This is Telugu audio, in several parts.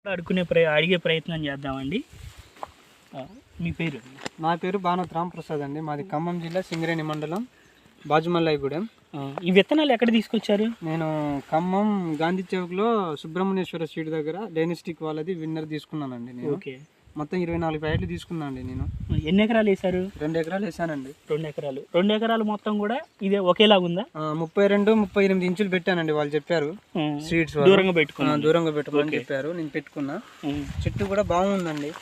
అడిగే ప్రయత్నం చేద్దామండి. మీ పేరు? నా పేరు భానోత్ రాంప్రసాద్ అండి. మాది ఖమ్మం జిల్లా సింగరేణి మండలం బాజుమల్లాయిగూడెం. ఈ విత్తనాలు ఎక్కడ తీసుకొచ్చారు? నేను ఖమ్మం గాంధీ చౌక్లో సుబ్రహ్మణ్యేశ్వర స్ట్రీట్ దగ్గర డైనస్టిక్ వాళ్ళది విన్నర్ తీసుకున్నానండి. నేను ఓకే, మొత్తం 24 ప్యాకెట్లు తీసుకున్నాను అండి. నేను ఎన్ని ఎకరాలు వేశారు? 2 ఎకరాలు వేసానండి. 2 ఎకరాలు. 2 ఎకరాలు మొత్తం కూడా ఇదే ఒకేలాగా ఉందా? 32-38 ఇంచులు పెట్టానండి. వాళ్ళు చెప్పారు సీడ్స్ దూరంగా పెట్టుకోమని చెప్పారు. నేను పెట్టుకున్నా. చెట్టు కూడా బాగుందండి.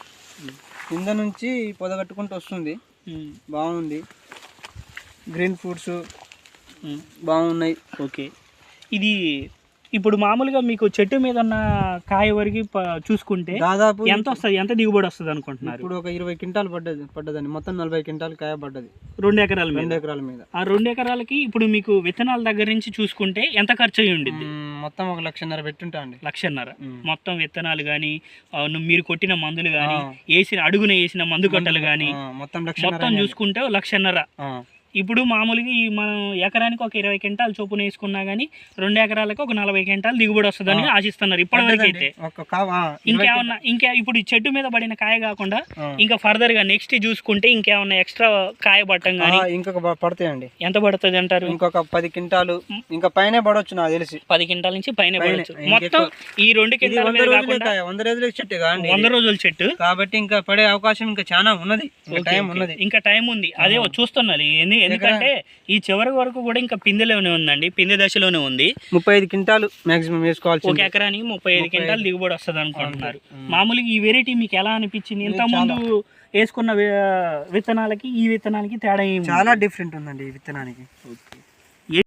కింద నుంచి పొదగట్టుకుంటూ వస్తుంది. బాగుంది. గ్రీన్ ఫ్రూట్స్ బాగున్నాయి. ఓకే, ఇది ఇప్పుడు మామూలుగా మీకు చెట్టు మీద ఉన్న కాయ వరకు చూసుకుంటే దాదాపు ఎంత వస్తుంది, ఎంత దిగుబడి వస్తుంది అనుకుంటున్నారు? ఇప్పుడు ఒక 20 క్వింటాలు పడ్డదండి. మొత్తం 40 క్వింటాలు కాయ పడ్డది 2 ఎకరాల మీద. 2 ఎకరాల మీద. ఆ 2 ఎకరాలకి ఇప్పుడు మీకు విత్తనాల దగ్గర నుంచి చూసుకుంటే ఎంత ఖర్చు అయ్యి ఉండిద్ది? మొత్తం 1,50,000 పెట్టుంటా అండి. 1,50,000 మొత్తం విత్తనాలు కానీ మీరు కొట్టిన మందులు కానీ అడుగున వేసిన మందు కట్టలు కానీ మొత్తం చూసుకుంటే 1,50,000. ఇప్పుడు మామూలుగా మనం ఎకరానికి ఒక 20 క్వింటాలు చొప్పున వేసుకున్నా కానీ 2 ఎకరాలకు ఒక 40 క్వింటాలు దిగుబడి వస్తుందని ఆశిస్తున్నారు ఇప్పటివరకు అయితే. ఇంకా ఇప్పుడు ఈ చెట్టు మీద పడిన కాయ కాకుండా ఇంకా ఫర్దర్ గా నెక్స్ట్ చూసుకుంటే ఇంకేమన్నా ఎక్స్ట్రా కాయ పట్టం కానీ ఇంకొక పడతాయండి. ఎంత పడుతుంది అంటారు? ఇంకొక 10 క్వింటాలు ఇంకా పైన పడవచ్చు నాకు తెలిసి. 10 క్వింటాల నుంచి పైన పడవచ్చు. మొత్తం ఈ 2 క్వింటాల 100 రోజుల చెట్టు 100 రోజుల చెట్టు కాబట్టి ఇంకా పడే అవకాశం ఇంకా చాలా ఉన్నది. ఇంకా టైం ఉంది. అదే చూస్తున్నది. ఎందుకంటే ఈ చివరి వరకు కూడా ఇంకా పిందెలోనే ఉందండి, పిందె దశలోనే ఉంది. 35 క్వింటాలు మాక్సిమం వేసుకోవాలి. ఒక ఎకరానికి 35 క్వింటాలు దిగుబడి వస్తుంది అనుకుంటున్నారు. మామూలుగా ఈ వెరైటీ మీకు ఎలా అనిపించింది? ఇంత ముందు వేసుకున్న విత్తనాలకి ఈ విత్తనాలకి తేడా చాలా డిఫరెంట్ ఉందండి ఈ విత్తనానికి.